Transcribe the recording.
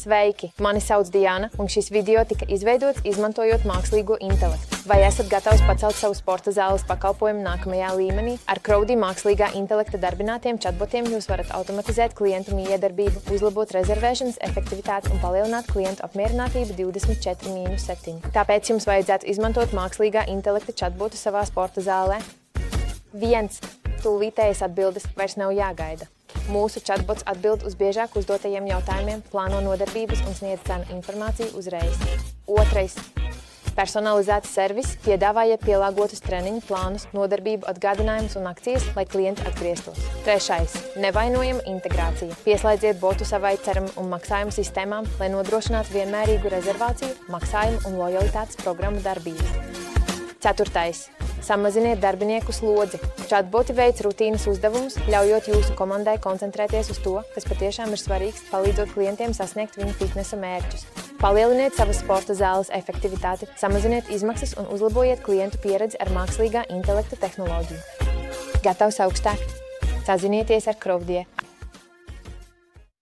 Sveiki! Mani sauc Diana, un šis video tika izveidots izmantojot mākslīgo intelektu. Vai esat gatavs pacelt savu sporta zāles pakalpojumu nākamajā līmenī? Ar Crowdy mākslīgā intelekta darbinātiem chatbotiem jūs varat automatizēt klientu miedarbību, uzlabot rezervēšanas efektivitāti un palielināt klientu apmierinātību 24/7. Tāpēc jums vajadzētu izmantot mākslīgā intelekta chatbotu savā sporta zālē. 1. Tūlītējas atbildes vairs nav jāgaida. Mūsu chatbots atbild uz biežāk uzdotajiem jautājumiem, plāno nodarbības un sniedz cenu informāciju uzreiz. 2. Personalizēti servisi piedāvāja pielāgotus treniņu plānus, nodarbību atgādinājumus un akcijas, lai klienti atgrieztos. 3. Nevainojama integrācija. Pieslēdziet botu savai ceram un maksājumu sistēmām, lai nodrošinātu vienmērīgu rezervāciju, maksājumu un lojalitātes programmu darbību. 4. Samaziniet darbinieku slodzi. Chatboti veic rutīnas uzdevumus, ļaujot jūsu komandai koncentrēties uz to, kas patiešām ir svarīgs, palīdzot klientiem sasniegt viņu fitnesa mērķus. Palieliniet savas sporta zāles efektivitāti, samaziniet izmaksas un uzlabojiet klientu pieredzi ar mākslīgā intelekta tehnoloģiju. Gatavs augstāk? Sazinieties ar Crowdy.